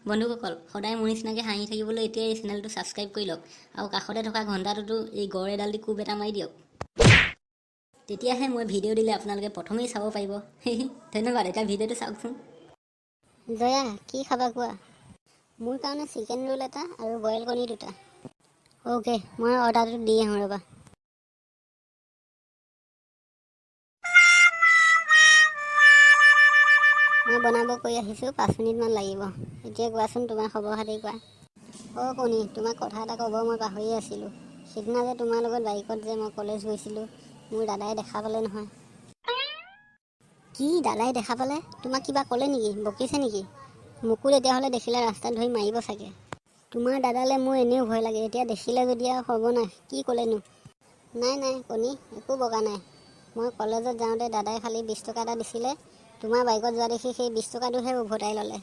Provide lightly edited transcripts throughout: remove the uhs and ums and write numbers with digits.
বন্ধুসকল সদায় মোৰ নিচিনাকৈ হাঁহি থাকিবলৈ এতিয়া এই চেনেলটো ছাবস্ক্ৰাইব কৰি লওক আৰু কাষতে থকা ঘণ্টাটোতো এই গড় এডাল দি কোব এটা মাৰি দিয়ক তেতিয়াহে মই ভিডিঅ' দিলে আপোনালোকে প্ৰথমেই চাব পাৰিব ধন্যবাদ এতিয়া ভিডিঅ'টো চাওকচোন জয়া কি খাবা কোৱা মোৰ কাৰণে চিকেন ৰোল এটা আৰু বইল কণী দুটা অ'কে মই অৰ্ডাৰটো দি আহোঁ ৰ'বা মই বনাব কৈ আহিছোঁ 5 মিনিটমান লাগিব এতিয়া কোৱাচোন তোমাৰ খবৰ খাতি কোৱা অ' কণী তোমাক কথা এটা ক'ব মই পাহৰি আছিলোঁ সিদিনা যে তোমাৰ লগত বাইকত যে মই কলেজ গৈছিলোঁ মোৰ দাদাই দেখা পালে নহয় কি দাদাই দেখা পালে তোমাক কিবা ক'লে নেকি বকিছে নেকি মোকো তেতিয়াহ'লে দেখিলে ৰাস্তাত ধৰি মাৰিব চাগে তোমাৰ দাদালে মোৰ এনেও ভয় লাগে এতিয়া দেখিলে যদি আৰু হ'ব নাই কি ক'লেনো নাই কণী একো বগা নাই মই কলেজত যাওঁতে দাদাই খালি 20 টকা এটা দিছিলে তোমাৰ বাইকত যোৱা দেখি সেই 20 টকাটোহে উভতাই ল'লে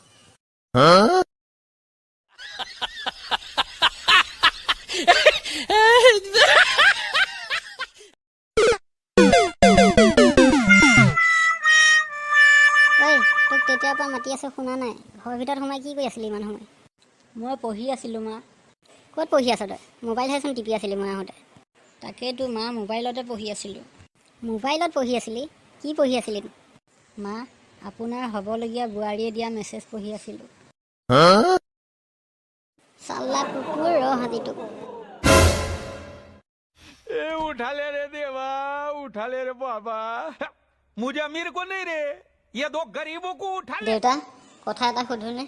তোক তেতিয়াৰ পৰা মাতি আছোঁ শুনা নাই ঘৰৰ ভিতৰত সোমাই কি কৰি আছিলি ইমান সময় মই পঢ়ি আছিলোঁ মা ক'ত পঢ়ি আছ তই মোবাইলহেচোন টিপি আছিলি মই আহোঁতে তাকেইতো মা মোবাইলতে পঢ়ি আছিলোঁ মোবাইলত পঢ়ি আছিলি কি পঢ়ি আছিলি মা আপোনাৰ হ'বলগীয়া বোৱাৰীয়ে দিয়া মেছেজ পঢ়ি আছিলোঁ চাল্লা কুকুৰ ৰ হাতীটোক उठा ले रे देवा उठा ले रे बाबा मुझे अमीर को नहीं रे ये दो गरीबों को उठा ले দেউতা কথা এটা সুধোনে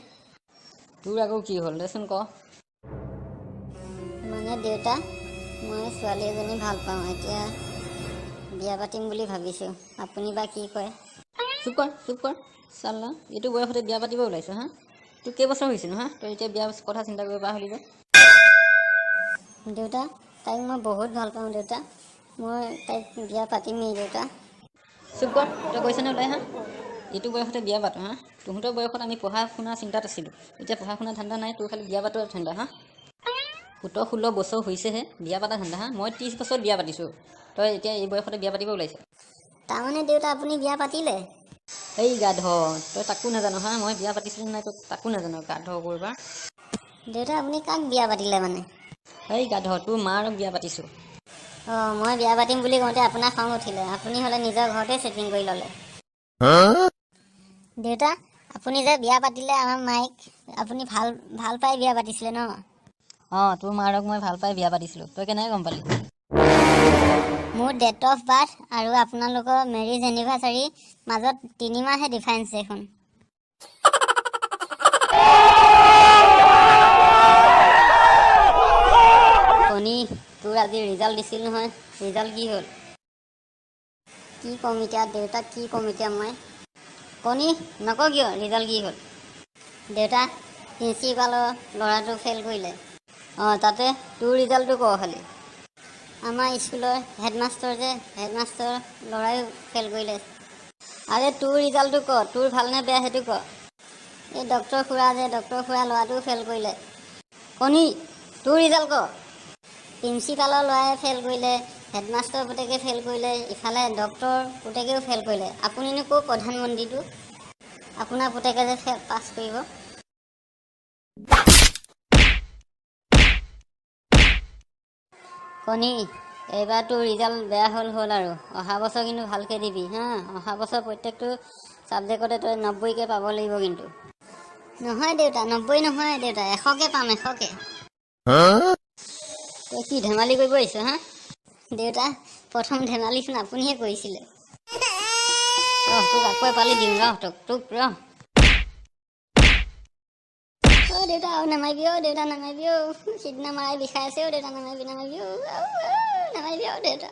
তোৰ আকৌ কি হ'ল দেচোন ক মানে দেউতা মই ছোৱালী এজনী ভাল পাওঁ এতিয়া বিয়া পাতিম বুলি ভাবিছোঁ আপুনি বা কি কয় চুপ কৰ চাল্লা এইটো বয়সতে বিয়া পাতিব ওলাইছ হা তোৰ কেইবছৰ হৈছিল হা তই এতিয়া বিয়া কথা চিন্তা কৰিব পৰা হ'লি যে দেউতা তাইক মই বহুত ভাল পাওঁ দেউতা মই তাইক বিয়া পাতিমেই দেউতা চুপ কৰ তই কৈছনে ওলাই হা এইটো বয়সতে বিয়া পাতো হা তহঁতৰ বয়সত আমি পঢ়া শুনা চিন্তাত আছিলোঁ এতিয়া পঢ়া শুনা ধান্দা নাই তোৰ খালি বিয়া পাতৰ ধান্দা হা 17-16 বছৰ হৈছেহে বিয়া পাতা ধান্দা হা মই 30 বছৰত বিয়া পাতিছোঁ তই এতিয়া এই বয়সতে বিয়া পাতিব ওলাইছ তাৰমানে দেউতা আপুনি বিয়া পাতিলে এই গাধ তই তাকো নাজানো হা মই বিয়া পাতিছিলোঁ নাই তই তাকো নাজানো গাধ কৰবা দেউতা আপুনি কাক বিয়া পাতিলে মানে এই গাধ তোৰ মাৰ বিয়া পাতিছোঁ অঁ মই বিয়া পাতিম বুলি কওঁতে আপোনাৰ খং উঠিলে আপুনি হ'লে নিজৰ ঘৰতে ছেটিং কৰি ল'লে দেউতা আপুনি যে বিয়া পাতিলে আমাৰ মাইক আপুনি ভাল পাই বিয়া পাতিছিলে ন অঁ তোৰ মাৰক মই ভাল পাই বিয়া পাতিছিলোঁ তই কেনেকৈ গম পালি মোৰ ডেট অফ বাৰ্থ আৰু আপোনালোকৰ মেৰিজ এনিভাৰ্চাৰী মাজত 3 মাহহে ডিফাৰেঞ্চ দেখোন কণী তোৰ আজি ৰিজাল্ট দিছিল নহয় ৰিজাল্ট কি হ'ল কি ক'ম এতিয়া দেউতাক কি ক'ম এতিয়া মই কণী নকওঁ কিয় ৰিজাল্ট কি হ'ল দেউতা প্ৰিন্সিপালৰ ল'ৰাটো ফেইল কৰিলে অঁ তাতে তোৰ ৰিজাল্টটো ক খালি আমাৰ স্কুলৰ হেডমাষ্টৰ ল'ৰাই ফেইল কৰিলে আৰে তোৰ ৰিজাল্টটো ক তোৰ ভালনে বেয়া সেইটো ক এই ডক্টৰ খুৰা ল'ৰাটোও ফেইল কৰিলে কণী তোৰ ৰিজাল্ট ক প্ৰিন্সিপালৰ ল'ৰাই ফেইল কৰিলে হেডমাষ্টৰ পুতেকে ফেইল কৰিলে ইফালে ডক্টৰ পুতেকেও ফেইল কৰিলে আপুনিনো ক'ৰ প্ৰধানমন্ত্ৰীটো আপোনাৰ পুতেকে যে পাছ কৰিব কণী এইবাৰ তোৰ ৰিজাল্ট বেয়া হ'ল আৰু অহা বছৰ কিন্তু ভালকৈ দিবি হা অহা বছৰ প্ৰত্যেকটো ছাবজেক্টতে তই 90কৈ পাব লাগিব কিন্তু নহয় দেউতা 90 নহয় দেউতা 100কৈ পাম 100কৈ তই কি ধেমালি কৰিব আহিছ হা দেউতা প্ৰথম ধেমালিচোন আপুনিহে কৰিছিলে তোক আকৌ এপালি দিম তোক দেউতা নামাৰিবি দেউতা নামাৰিবি সিদিনা মাৰাই বিষাই আছে দেউতা নামাৰিবি নামাৰিবি দেউতা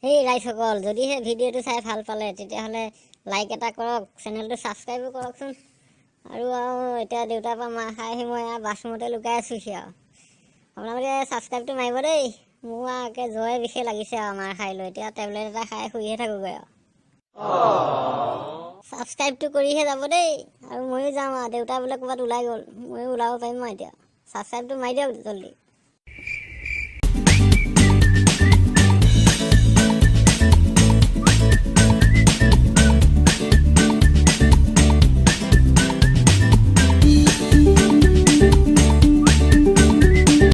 সেই ৰাইজসকল যদিহে ভিডিঅ'টো চাই ভাল পালে তেতিয়াহ'লে লাইক এটা কৰক চেনেলটো ছাবস্ক্ৰাইবো কৰকচোন আৰু এতিয়া দেউতাৰ পৰা মাৰ খাই আহি মই বাথৰুমতে লুকাই আছোঁহি আৰু আপোনালোকে ছাবস্ক্ৰাইবটো মাৰিব দেই মোৰ একে জ্বৰে বিষে লাগিছে আৰু মাৰ খাই লৈ এতিয়া টেবলেট এটা খাই শুইহে থাকোঁগৈ আৰু ছাবস্ক্ৰাইবটো কৰিহে যাব দেই আৰু ময়ো যাওঁ আৰু দেউতা বোলে ক'ৰবাত ওলাই গ'ল ময়ো ওলাব পাৰিম মই এতিয়া ছাবস্ক্ৰাইবটো মাৰি দিয়ক জল্দি